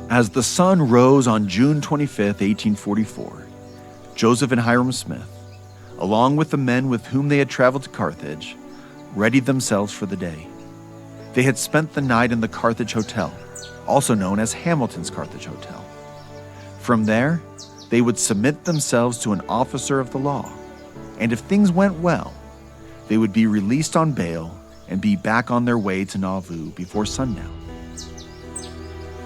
As the sun rose on June 25, 1844, Joseph and Hiram Smith, along with the men with whom they had traveled to Carthage, readied themselves for the day. They had spent the night in the Carthage Hotel, also known as Hamilton's Carthage Hotel. From there, they would submit themselves to an officer of the law, and if things went well, they would be released on bail and be back on their way to Nauvoo before sundown.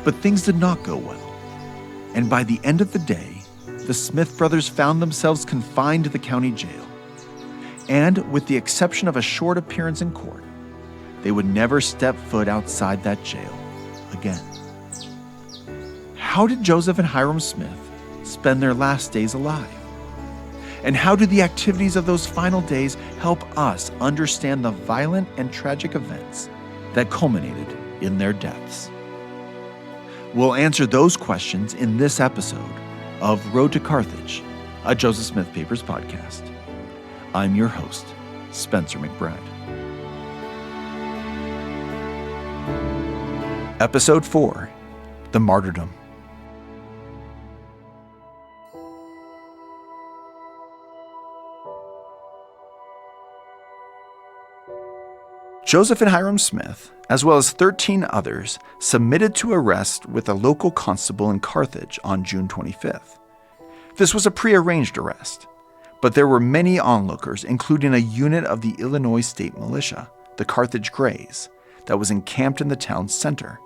But things did not go well, and by the end of the day, the Smith brothers found themselves confined to the county jail, and with the exception of a short appearance in court, they would never step foot outside that jail again. How did Joseph and Hiram Smith spend their last days alive? And how do the activities of those final days help us understand the violent and tragic events that culminated in their deaths? We'll answer those questions in this episode of Road to Carthage, a Joseph Smith Papers podcast. I'm your host, Spencer McBride. Episode 4, The Martyrdom. Joseph and Hiram Smith, as well as 13 others, submitted to arrest with a local constable in Carthage on June 25th. This was a prearranged arrest, but there were many onlookers, including a unit of the Illinois State Militia, the Carthage Greys, that was encamped in the town's center.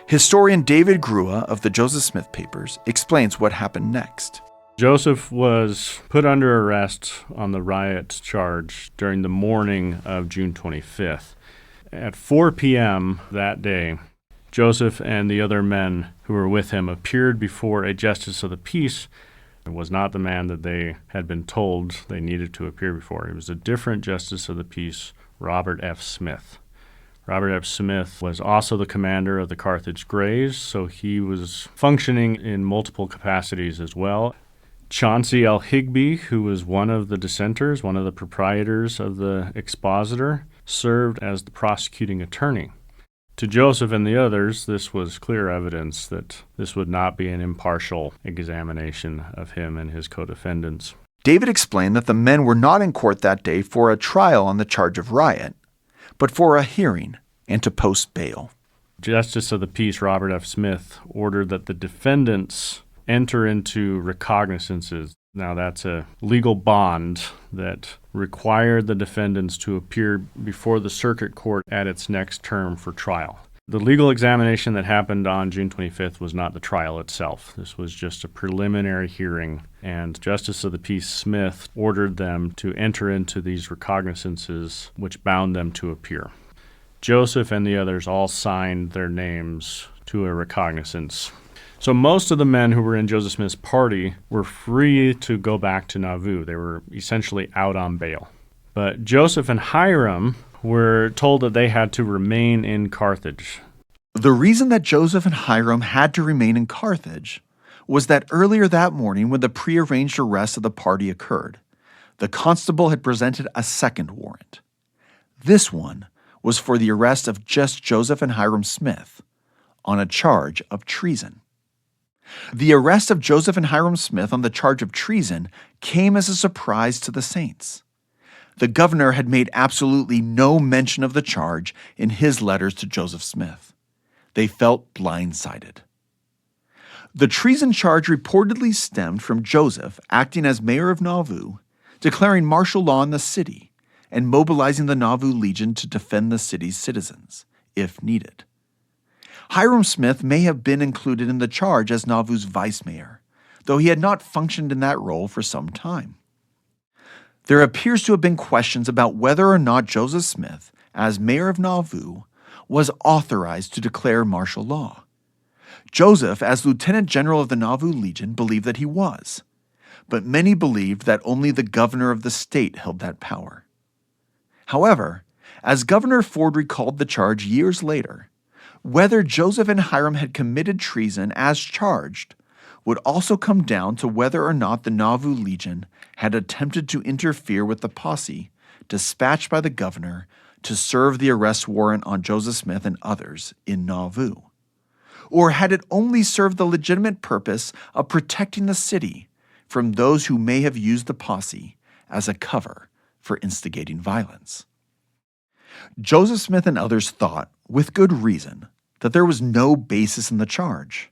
Historian David Grua of the Joseph Smith Papers explains what happened next. Joseph was put under arrest on the riot charge during the morning of June 25th. At 4 p.m. that day, Joseph and the other men who were with him appeared before a justice of the peace. It was not the man that they had been told they needed to appear before. It was a different justice of the peace, Robert F. Smith. Robert F. Smith was also the commander of the Carthage Greys, so he was functioning in multiple capacities as well. Chauncey L. Higbee, who was one of the dissenters, one of the proprietors of the expositor, served as the prosecuting attorney. To Joseph and the others, this was clear evidence that this would not be an impartial examination of him and his co-defendants. David explained that the men were not in court that day for a trial on the charge of riot, but for a hearing and to post bail. Justice of the Peace Robert F. Smith ordered that the defendants enter into recognizances. Now, that's a legal bond that required the defendants to appear before the circuit court at its next term for trial. The legal examination that happened on June 25th was not the trial itself. This was just a preliminary hearing, and Justice of the Peace Smith ordered them to enter into these recognizances which bound them to appear. Joseph and the others all signed their names to a recognizance. So most of the men who were in Joseph Smith's party were free to go back to Nauvoo. They were essentially out on bail. But Joseph and Hiram were told that they had to remain in Carthage. The reason that Joseph and Hiram had to remain in Carthage was that earlier that morning, when the prearranged arrest of the party occurred, the constable had presented a second warrant. This one was for the arrest of just Joseph and Hiram Smith on a charge of treason. The arrest of Joseph and Hiram Smith on the charge of treason came as a surprise to the saints. The governor had made absolutely no mention of the charge in his letters to Joseph Smith. They felt blindsided. The treason charge reportedly stemmed from Joseph acting as mayor of Nauvoo, declaring martial law in the city, and mobilizing the Nauvoo Legion to defend the city's citizens, if needed. Hiram Smith may have been included in the charge as Nauvoo's vice mayor, though he had not functioned in that role for some time. There appears to have been questions about whether or not Joseph Smith, as mayor of Nauvoo, was authorized to declare martial law. Joseph, as lieutenant general of the Nauvoo Legion, believed that he was, but many believed that only the governor of the state held that power. However, as Governor Ford recalled the charge years later, whether Joseph and Hiram had committed treason as charged would also come down to whether or not the Nauvoo Legion had attempted to interfere with the posse dispatched by the governor to serve the arrest warrant on Joseph Smith and others in Nauvoo. Or had it only served the legitimate purpose of protecting the city from those who may have used the posse as a cover for instigating violence? Joseph Smith and others thought, with good reason, that there was no basis in the charge.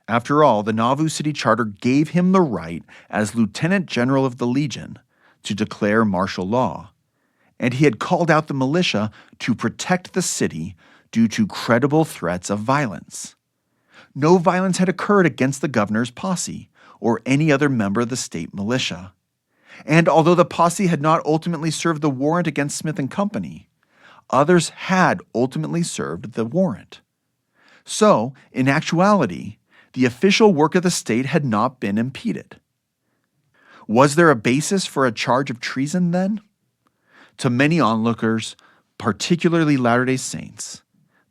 After all, the Nauvoo City Charter gave him the right, as Lieutenant General of the Legion, to declare martial law, and he had called out the militia to protect the city due to credible threats of violence. No violence had occurred against the governor's posse or any other member of the state militia. And although the posse had not ultimately served the warrant against Smith and Company, others had ultimately served the warrant. So, in actuality, the official work of the state had not been impeded. Was there a basis for a charge of treason then? To many onlookers, particularly Latter-day Saints,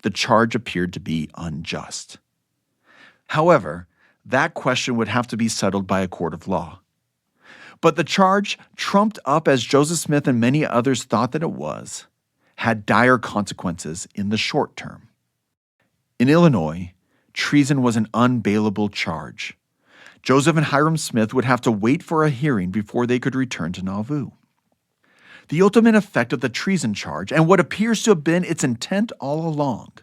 the charge appeared to be unjust. However, that question would have to be settled by a court of law. But the charge, trumped up as Joseph Smith and many others thought that it was, had dire consequences in the short term. In Illinois, treason was an unbailable charge. Joseph and Hiram Smith would have to wait for a hearing before they could return to Nauvoo. The ultimate effect of the treason charge, and what appears to have been its intent all along,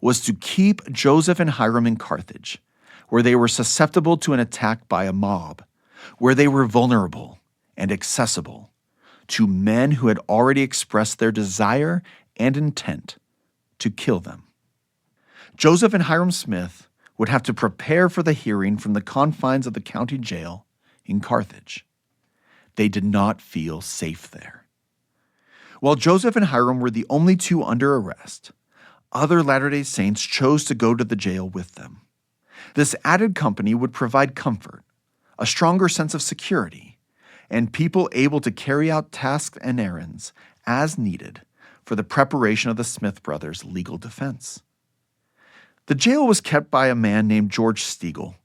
was to keep Joseph and Hiram in Carthage, where they were susceptible to an attack by a mob, where they were vulnerable and accessible to men who had already expressed their desire and intent to kill them. Joseph and Hiram Smith would have to prepare for the hearing from the confines of the county jail in Carthage. They did not feel safe there. While Joseph and Hiram were the only two under arrest, other Latter-day Saints chose to go to the jail with them. This added company would provide comfort, a stronger sense of security, and people able to carry out tasks and errands as needed for the preparation of the Smith brothers' legal defense. The jail was kept by a man named George Stiegel,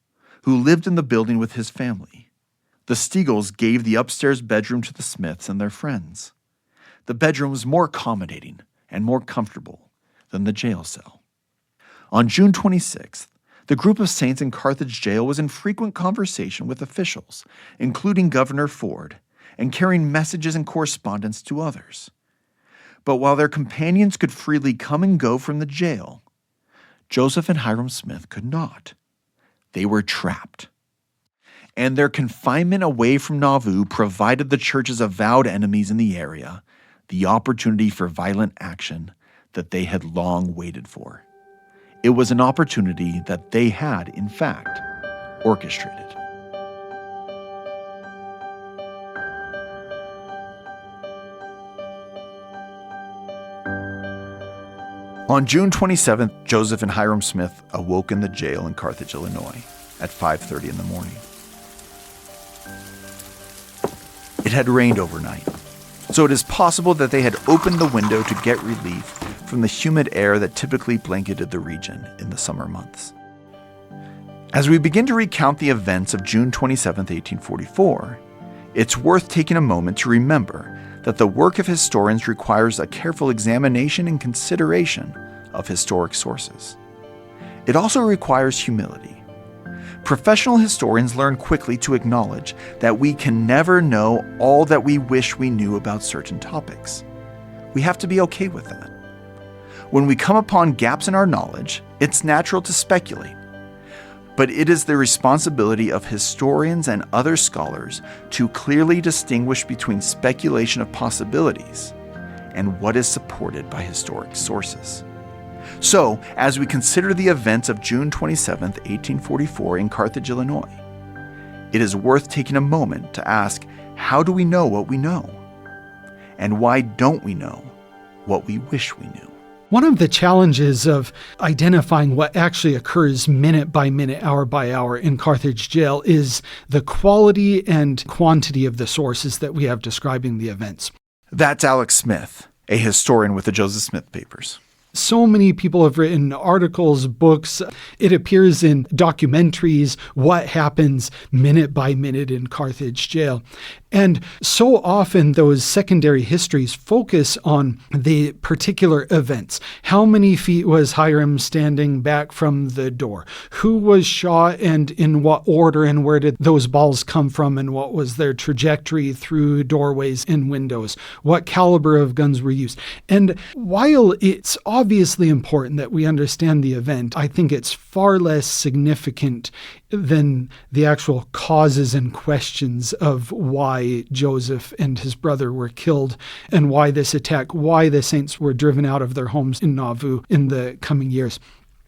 who lived in the building with his family. The Stiegels gave the upstairs bedroom to the Smiths and their friends. The bedroom was more accommodating and more comfortable than the jail cell. On June 26th, the group of saints in Carthage jail was in frequent conversation with officials, including Governor Ford, and carrying messages and correspondence to others. But while their companions could freely come and go from the jail, Joseph and Hiram Smith could not. They were trapped. And their confinement away from Nauvoo provided the church's avowed enemies in the area the opportunity for violent action that they had long waited for. It was an opportunity that they had, in fact, orchestrated. On June 27th, Joseph and Hiram Smith awoke in the jail in Carthage, Illinois, at 5:30 in the morning. It had rained overnight, so it is possible that they had opened the window to get relief from the humid air that typically blanketed the region in the summer months. As we begin to recount the events of June 27, 1844, it's worth taking a moment to remember that the work of historians requires a careful examination and consideration of historic sources. It also requires humility. Professional historians learn quickly to acknowledge that we can never know all that we wish we knew about certain topics. We have to be okay with that. When we come upon gaps in our knowledge, it's natural to speculate. But it is the responsibility of historians and other scholars to clearly distinguish between speculation of possibilities and what is supported by historic sources. So, as we consider the events of June 27, 1844 in Carthage, Illinois, it is worth taking a moment to ask, how do we know what we know? And why don't we know what we wish we knew? One of the challenges of identifying what actually occurs minute by minute, hour by hour in Carthage jail is the quality and quantity of the sources that we have describing the events. That's Alex Smith, a historian with the Joseph Smith Papers. So many people have written articles, books. It appears in documentaries, what happens minute by minute in Carthage jail. And so often those secondary histories focus on the particular events. How many feet was Hiram standing back from the door? Who was shot and in what order, and where did those balls come from, and what was their trajectory through doorways and windows? What caliber of guns were used? And while it's obviously important that we understand the event, I think it's far less significant than the actual causes and questions of why Joseph and his brother were killed and why this attack, why the saints were driven out of their homes in Nauvoo in the coming years.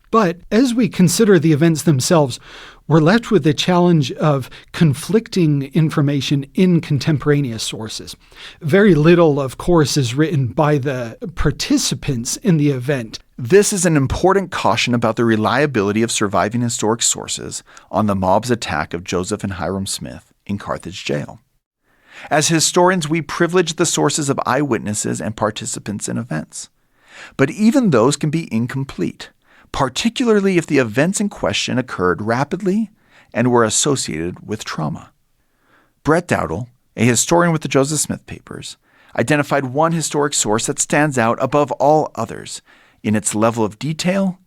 But as we consider the events themselves, we're left with the challenge of conflicting information in contemporaneous sources. Very little, of course, is written by the participants in the event. This is an important caution about the reliability of surviving historic sources on the mob's attack of Joseph and Hiram Smith in Carthage jail. As historians, we privilege the sources of eyewitnesses and participants in events. But even those can be incomplete, particularly if the events in question occurred rapidly and were associated with trauma. Brett Dowdle, a historian with the Joseph Smith Papers, identified one historic source that stands out above all others in its level of detail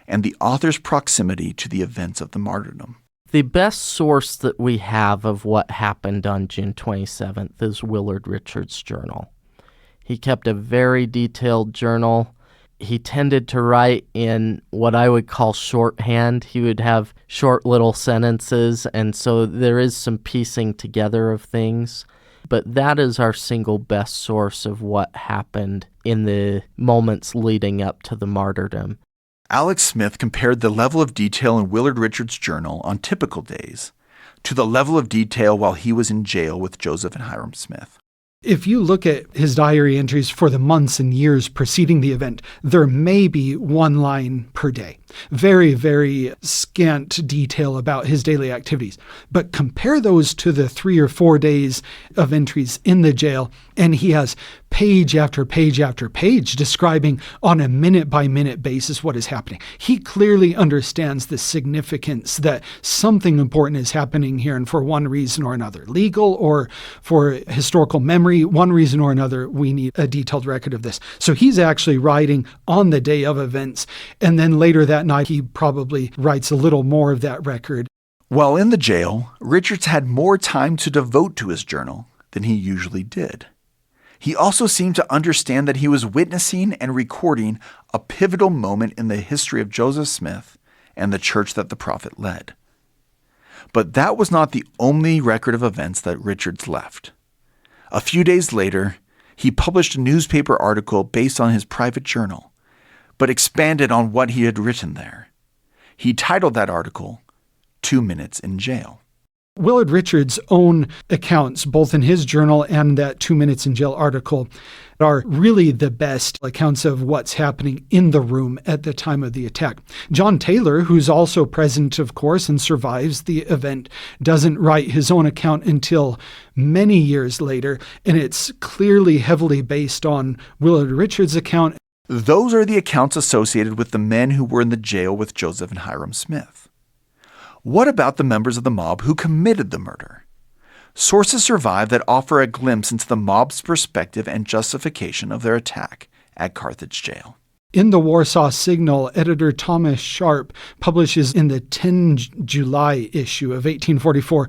and the author's proximity to the events of the martyrdom. The best source that we have of what happened on June 27th is Willard Richards' journal. He kept a very detailed journal. He tended to write in what I would call shorthand. He would have short little sentences, and so there is some piecing together of things. But that is our single best source of what happened in the moments leading up to the martyrdom. Alex Smith compared the level of detail in Willard Richards' journal on typical days to the level of detail while he was in jail with Joseph and Hiram Smith. If you look at his diary entries for the months and years preceding the event, there may be one line per day. Very, very scant detail about his daily activities. But compare those to the 3 or 4 days of entries in the jail, and he has page after page after page describing on a minute-by-minute basis what is happening. He clearly understands the significance that something important is happening here, and for one reason or another, legal or for historical memory, one reason or another, we need a detailed record of this. So he's actually writing on the day of events, and then later that night he probably writes a little more of that record. While in the jail, Richards had more time to devote to his journal than he usually did. He also seemed to understand that he was witnessing and recording a pivotal moment in the history of Joseph Smith and the church that the prophet led. But that was not the only record of events that Richards left. A few days later, he published a newspaper article based on his private journal, but expanded on what he had written there. He titled that article, 2 Minutes in Jail. Willard Richards' own accounts, both in his journal and that 2 Minutes in Jail article, are really the best accounts of what's happening in the room at the time of the attack. John Taylor, who's also present, of course, and survives the event, doesn't write his own account until many years later, and it's clearly heavily based on Willard Richards' account. Those are the accounts associated with the men who were in the jail with Joseph and Hiram Smith. What about the members of the mob who committed the murder? Sources survive that offer a glimpse into the mob's perspective and justification of their attack at Carthage jail. In the Warsaw Signal, editor Thomas Sharp publishes in the 10 July issue of 1844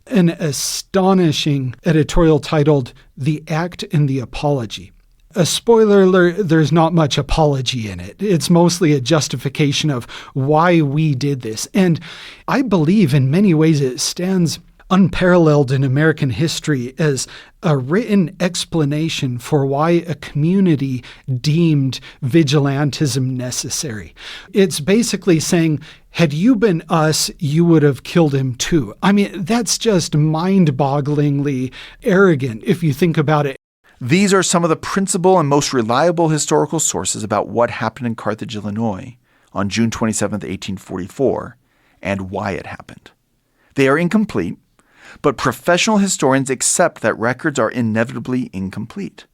an astonishing editorial titled "The Act and the Apology." A spoiler alert, there's not much apology in it. It's mostly a justification of why we did this. And I believe in many ways it stands unparalleled in American history as a written explanation for why a community deemed vigilantism necessary. It's basically saying, had you been us, you would have killed him too. I mean, that's just mind-bogglingly arrogant if you think about it. These are some of the principal and most reliable historical sources about what happened in Carthage, Illinois on June 27, 1844, and why it happened. They are incomplete, but professional historians accept that records are inevitably incomplete.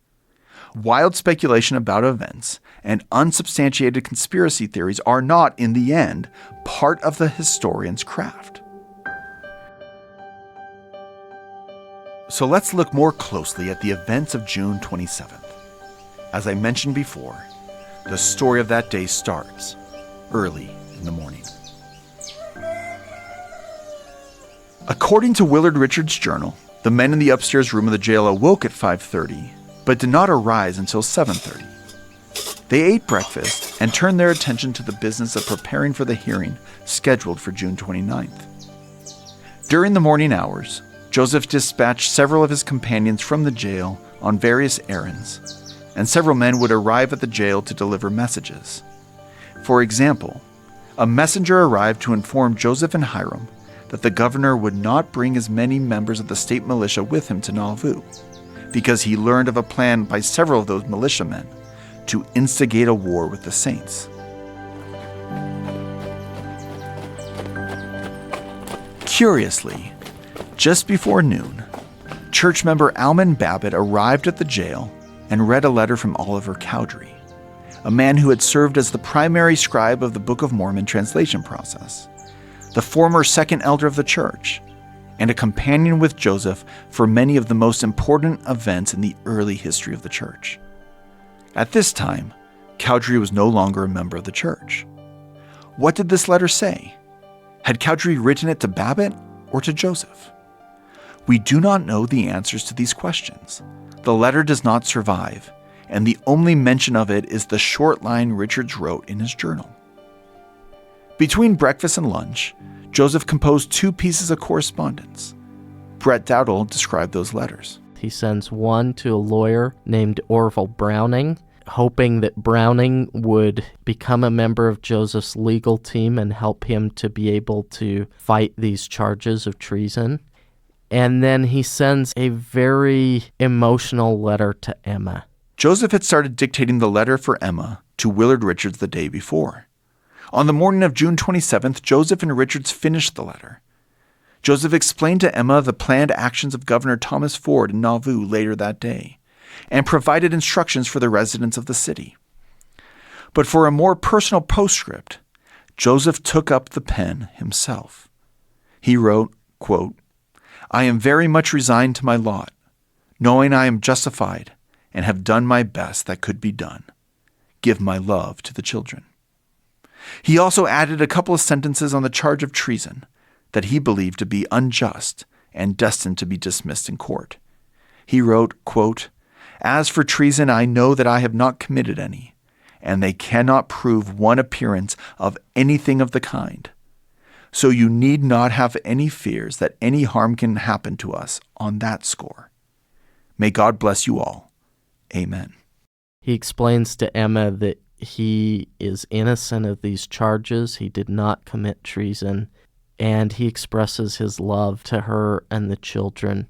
Wild speculation about events and unsubstantiated conspiracy theories are not, in the end, part of the historian's craft. So let's look more closely at the events of June 27th. As I mentioned before, the story of that day starts early in the morning. According to Willard Richards' journal, the men in the upstairs room of the jail awoke at 5:30, but did not arise until 7:30. They ate breakfast and turned their attention to the business of preparing for the hearing scheduled for June 29th. During the morning hours, Joseph dispatched several of his companions from the jail on various errands, and several men would arrive at the jail to deliver messages. For example, a messenger arrived to inform Joseph and Hiram that the governor would not bring as many members of the state militia with him to Nauvoo, because he learned of a plan by several of those militiamen to instigate a war with the saints. Curiously, just before noon, church member Alman Babbitt arrived at the jail and read a letter from Oliver Cowdery, a man who had served as the primary scribe of the Book of Mormon translation process, the former second elder of the church, and a companion with Joseph for many of the most important events in the early history of the church. At this time, Cowdery was no longer a member of the church. What did this letter say? Had Cowdery written it to Babbitt or to Joseph? We do not know the answers to these questions. The letter does not survive, and the only mention of it is the short line Richards wrote in his journal. Between breakfast and lunch, Joseph composed 2 pieces of correspondence. Brett Dowdle described those letters. He sends one to a lawyer named Orville Browning, hoping that Browning would become a member of Joseph's legal team and help him to be able to fight these charges of treason. And then he sends a very emotional letter to Emma. Joseph had started dictating the letter for Emma to Willard Richards the day before. On the morning of June 27th, Joseph and Richards finished the letter. Joseph explained to Emma the planned actions of Governor Thomas Ford in Nauvoo later that day, and provided instructions for the residents of the city. But for a more personal postscript, Joseph took up the pen himself. He wrote, quote, "I am very much resigned to my lot, knowing I am justified and have done my best that could be done. Give my love to the children." He also added a couple of sentences on the charge of treason that he believed to be unjust and destined to be dismissed in court. He wrote, quote, "As for treason, I know that I have not committed any, and they cannot prove one appearance of anything of the kind. So you need not have any fears that any harm can happen to us on that score. May God bless you all. Amen." He explains to Emma that he is innocent of these charges. He did not commit treason, and he expresses his love to her and the children.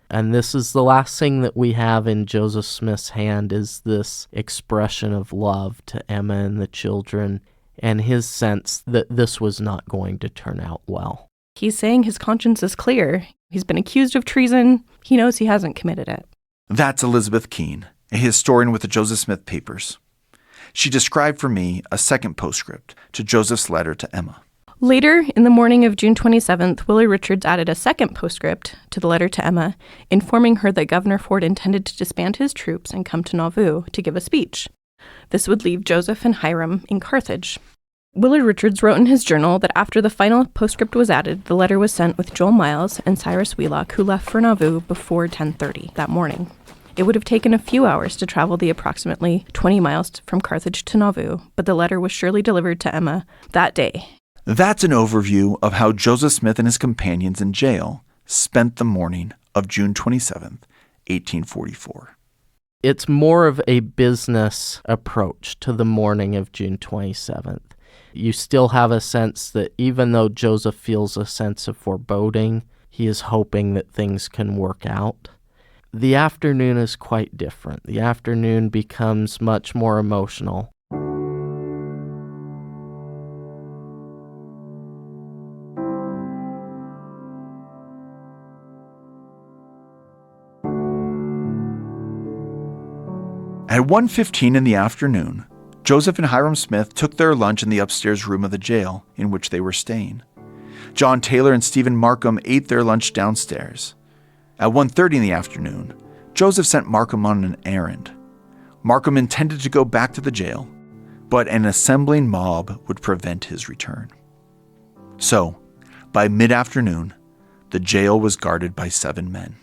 And this is the last thing that we have in Joseph Smith's hand, is this expression of love to Emma and the children, and his sense that this was not going to turn out well. He's saying his conscience is clear. He's been accused of treason. He knows he hasn't committed it. That's Elizabeth Keene, a historian with the Joseph Smith Papers. She described for me a second postscript to Joseph's letter to Emma. Later, in the morning of June 27th, Willard Richards added a second postscript to the letter to Emma, informing her that Governor Ford intended to disband his troops and come to Nauvoo to give a speech. This would leave Joseph and Hiram in Carthage. Willard Richards wrote in his journal that after the final postscript was added, the letter was sent with Joel Miles and Cyrus Wheelock, who left for Nauvoo before 10:30 that morning. It would have taken a few hours to travel the approximately 20 miles from Carthage to Nauvoo, but the letter was surely delivered to Emma that day. That's an overview of how Joseph Smith and his companions in jail spent the morning of June 27th, 1844. It's more of a business approach to the morning of June 27th. You still have a sense that even though Joseph feels a sense of foreboding, he is hoping that things can work out. The afternoon is quite different. The afternoon becomes much more emotional. At 1:15 in the afternoon, Joseph and Hiram Smith took their lunch in the upstairs room of the jail in which they were staying. John Taylor and Stephen Markham ate their lunch downstairs. At 1:30 in the afternoon, Joseph sent Markham on an errand. Markham intended to go back to the jail, but an assembling mob would prevent his return. So, by mid-afternoon, the jail was guarded by 7 men.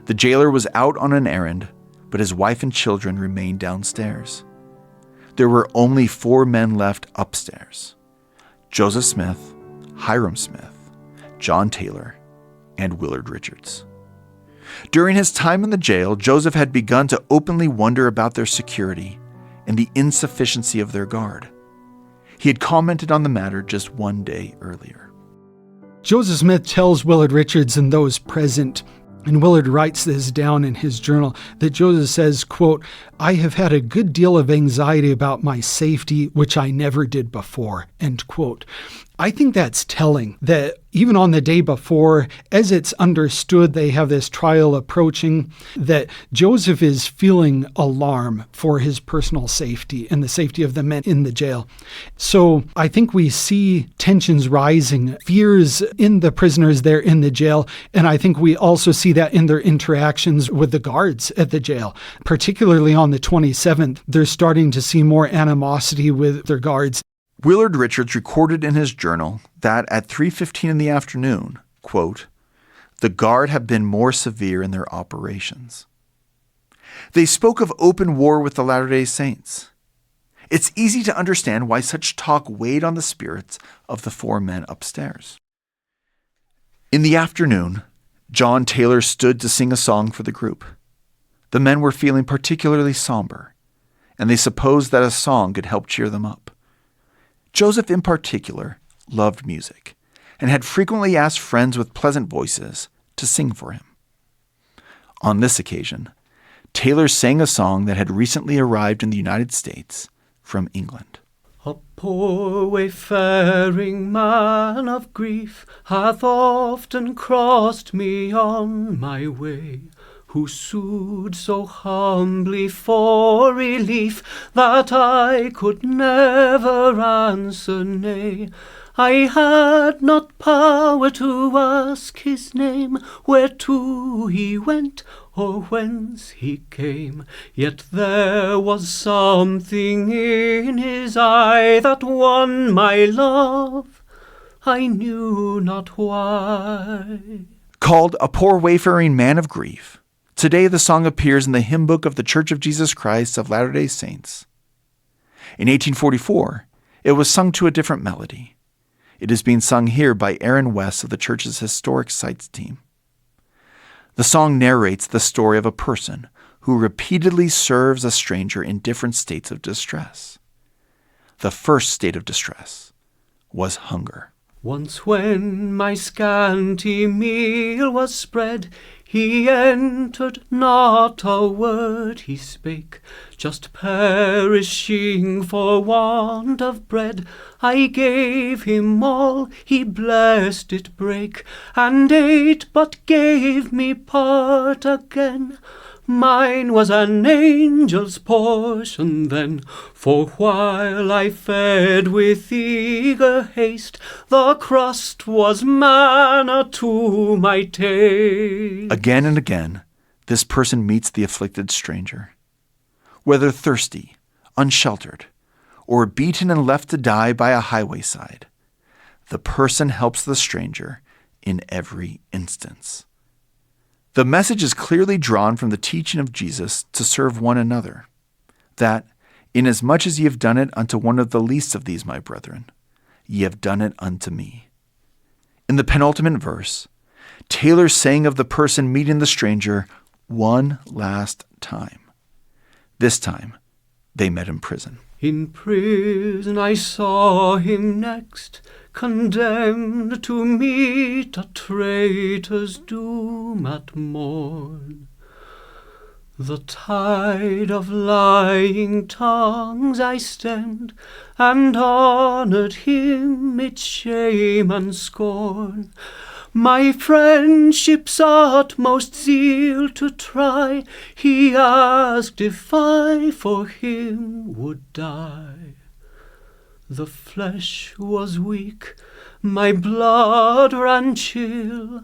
The jailer was out on an errand, but his wife and children remained downstairs. There were only 4 men left upstairs: Joseph Smith, Hiram Smith, John Taylor, and Willard Richards. During his time in the jail, Joseph had begun to openly wonder about their security and the insufficiency of their guard. He had commented on the matter just 1 day earlier. Joseph Smith tells Willard Richards and those present, and Willard writes this down in his journal, that Joseph says, quote, "I have had a good deal of anxiety about my safety, which I never did before," end quote. I think that's telling that even on the day before, as it's understood they have this trial approaching, that Joseph is feeling alarm for his personal safety and the safety of the men in the jail. So I think we see tensions rising, fears in the prisoners there in the jail, and I think we also see that in their interactions with the guards at the jail. Particularly on the 27th, they're starting to see more animosity with their guards. Willard Richards recorded in his journal that at 3:15 in the afternoon, quote, "the guard have been more severe in their operations." They spoke of open war with the Latter-day Saints. It's easy to understand why such talk weighed on the spirits of the 4 men upstairs. In the afternoon, John Taylor stood to sing a song for the group. The men were feeling particularly somber, and they supposed that a song could help cheer them up. Joseph in particular loved music and had frequently asked friends with pleasant voices to sing for him. On this occasion, Taylor sang a song that had recently arrived in the United States from England. A poor wayfaring man of grief hath often crossed me on my way, who sued so humbly for relief that I could never answer nay. I had not power to ask his name, whereto he went, or whence he came. Yet there was something in his eye that won my love, I knew not why. Called A Poor Wayfaring Man of Grief, today the song appears in the hymn book of the Church of Jesus Christ of Latter-day Saints. In 1844, it was sung to a different melody. It is being sung here by Aaron West of the church's Historic Sites team. The song narrates the story of a person who repeatedly serves a stranger in different states of distress. The first state of distress was hunger. Once when my scanty meal was spread, he entered, not a word he spake, just perishing for want of bread. I gave him all, he blessed it break, and ate, but gave me part again. Mine was an angel's portion then, for while I fed with eager haste, the crust was manna to my taste. Again and again, this person meets the afflicted stranger. Whether thirsty, unsheltered, or beaten and left to die by a highway side, the person helps the stranger in every instance. The message is clearly drawn from the teaching of Jesus to serve one another, that, inasmuch as ye have done it unto one of the least of these my brethren, ye have done it unto me. In the penultimate verse, Taylor sang of the person meeting the stranger one last time. This time, they met in prison. In prison I saw him next, condemned to meet a traitor's doom at morn. The tide of lying tongues I stemmed, and honoured him its shame and scorn. My friendship's utmost zeal to try, he asked if I for him would die. The flesh was weak, my blood ran chill,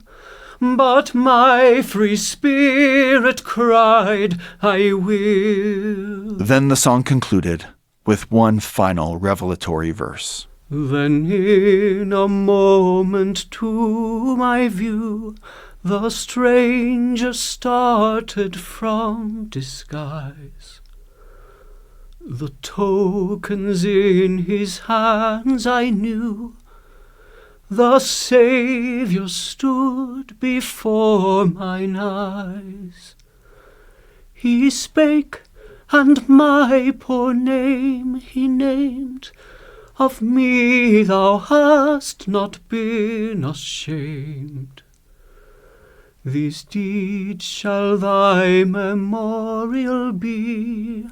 but my free spirit cried, I will. Then the song concluded with one final revelatory verse. Then in a moment to my view, the stranger started from disguise. The tokens in his hands I knew, the Saviour stood before mine eyes. He spake, and my poor name he named. Of me thou hast not been ashamed. These deeds shall thy memorial be.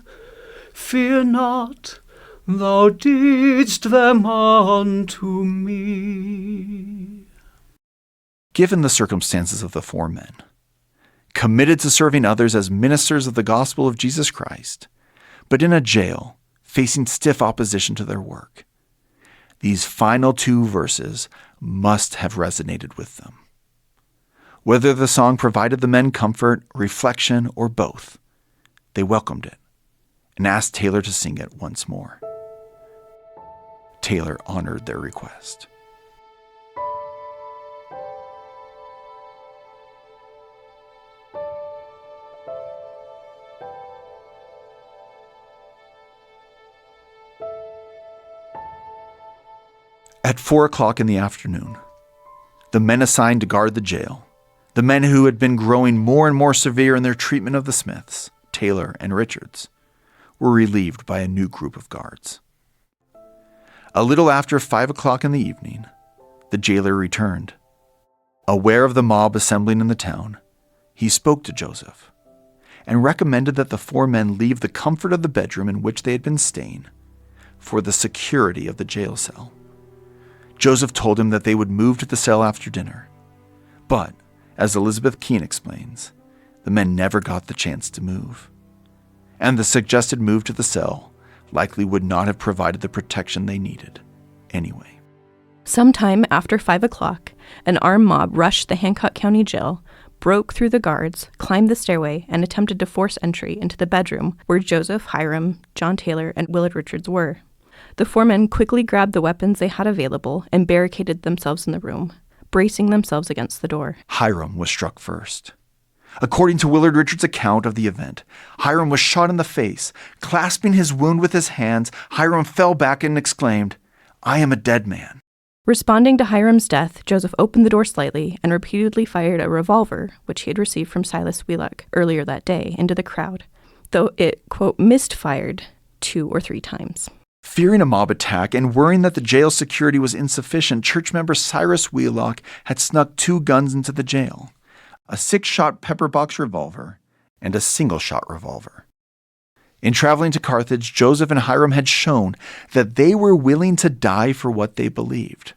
Fear not, thou didst them unto me. Given the circumstances of the four men, committed to serving others as ministers of the gospel of Jesus Christ, but in a jail, facing stiff opposition to their work, these final two verses must have resonated with them. Whether the song provided the men comfort, reflection, or both, they welcomed it and asked Taylor to sing it once more. Taylor honored their request. At 4 o'clock in the afternoon, the men assigned to guard the jail, the men who had been growing more and more severe in their treatment of the Smiths, Taylor and Richards, were relieved by a new group of guards. A little after 5 o'clock in the evening, the jailer returned. Aware of the mob assembling in the town, he spoke to Joseph and recommended that the four men leave the comfort of the bedroom in which they had been staying for the security of the jail cell. Joseph told him that they would move to the cell after dinner, but, as Elizabeth Keene explains, the men never got the chance to move, and the suggested move to the cell likely would not have provided the protection they needed anyway. Sometime after 5 o'clock, an armed mob rushed the Hancock County Jail, broke through the guards, climbed the stairway, and attempted to force entry into the bedroom where Joseph, Hiram, John Taylor, and Willard Richards were. The four men quickly grabbed the weapons they had available and barricaded themselves in the room, bracing themselves against the door. Hiram was struck first. According to Willard Richards' account of the event, Hiram was shot in the face. Clasping his wound with his hands, Hiram fell back and exclaimed, "I am a dead man." Responding to Hiram's death, Joseph opened the door slightly and repeatedly fired a revolver, which he had received from Silas Wheelock earlier that day, into the crowd, though it, quote, misfired 2 or 3 times. Fearing a mob attack and worrying that the jail security was insufficient, church member Cyrus Wheelock had snuck 2 guns into the jail, a 6-shot pepper-box revolver and a single-shot revolver. In traveling to Carthage, Joseph and Hiram had shown that they were willing to die for what they believed.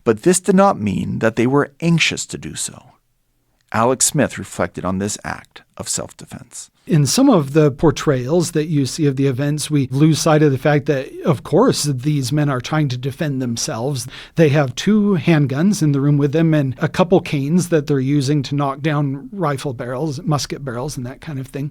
But this did not mean that they were anxious to do so. Alex Smith reflected on this act of self-defense. In some of the portrayals that you see of the events, we lose sight of the fact that, of course, these men are trying to defend themselves. They have 2 handguns in the room with them and a couple canes that they're using to knock down rifle barrels, musket barrels, and that kind of thing.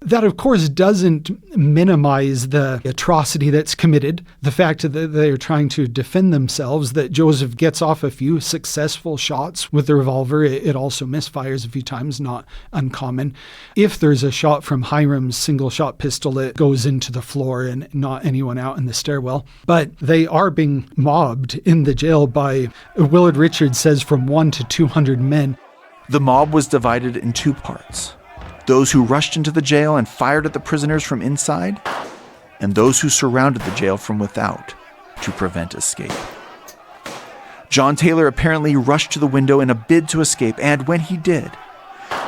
That, of course, doesn't minimize the atrocity that's committed. The fact that they're trying to defend themselves, that Joseph gets off a few successful shots with the revolver. It also misfires a few times, not uncommon. If there's a shot from Hiram's single-shot pistol, it goes into the floor and not anyone out in the stairwell. But they are being mobbed in the jail by, Willard Richards says, from 1 to 200 men. The mob was divided in 2 parts: those who rushed into the jail and fired at the prisoners from inside, and those who surrounded the jail from without to prevent escape. John Taylor apparently rushed to the window in a bid to escape, and when he did,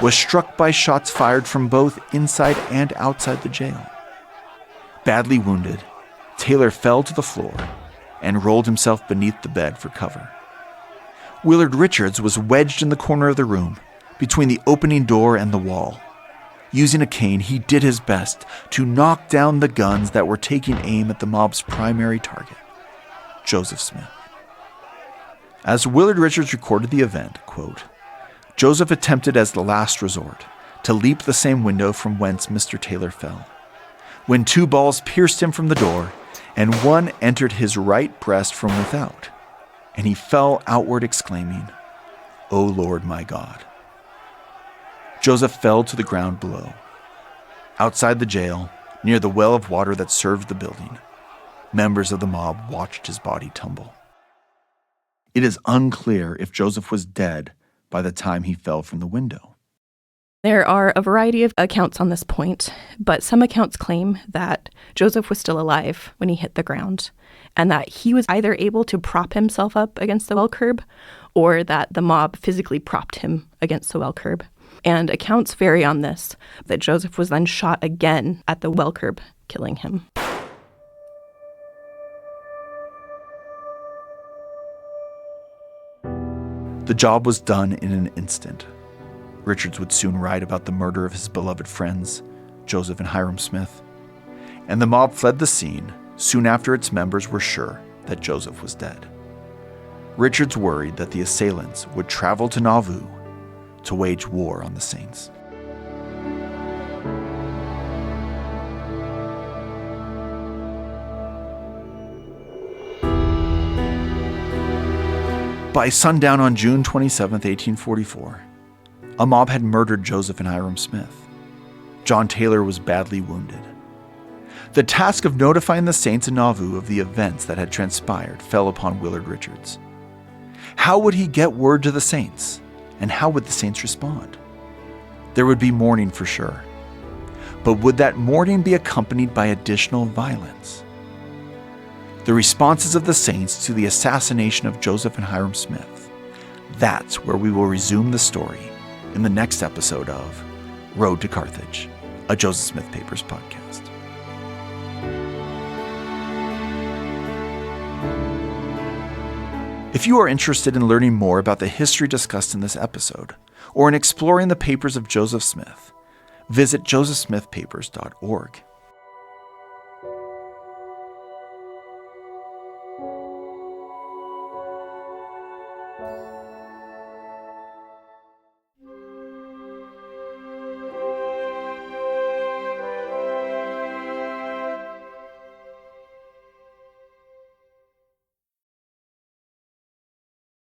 was struck by shots fired from both inside and outside the jail. Badly wounded, Taylor fell to the floor and rolled himself beneath the bed for cover. Willard Richards was wedged in the corner of the room, between the opening door and the wall. Using a cane, he did his best to knock down the guns that were taking aim at the mob's primary target, Joseph Smith. As Willard Richards recorded the event, quote, Joseph attempted as the last resort to leap the same window from whence Mr. Taylor fell, when 2 balls pierced him from the door, and one entered his right breast from without, and he fell outward exclaiming, "O Lord my God." Joseph fell to the ground below. Outside the jail, near the well of water that served the building, members of the mob watched his body tumble. It is unclear if Joseph was dead by the time he fell from the window. There are a variety of accounts on this point, but some accounts claim that Joseph was still alive when he hit the ground, and that he was either able to prop himself up against the well curb, or that the mob physically propped him against the well curb. And accounts vary on this, that Joseph was then shot again at the well curb, killing him. The job was done in an instant. Richards would soon write about the murder of his beloved friends, Joseph and Hiram Smith, and the mob fled the scene soon after its members were sure that Joseph was dead. Richards worried that the assailants would travel to Nauvoo to wage war on the Saints. By sundown on June 27, 1844, a mob had murdered Joseph and Hiram Smith. John Taylor was badly wounded. The task of notifying the Saints in Nauvoo of the events that had transpired fell upon Willard Richards. How would he get word to the Saints, and how would the Saints respond? There would be mourning for sure, but would that mourning be accompanied by additional violence? The responses of the Saints to the assassination of Joseph and Hiram Smith. That's where we will resume the story in the next episode of Road to Carthage, a Joseph Smith Papers podcast. If you are interested in learning more about the history discussed in this episode, or in exploring the papers of Joseph Smith, visit josephsmithpapers.org.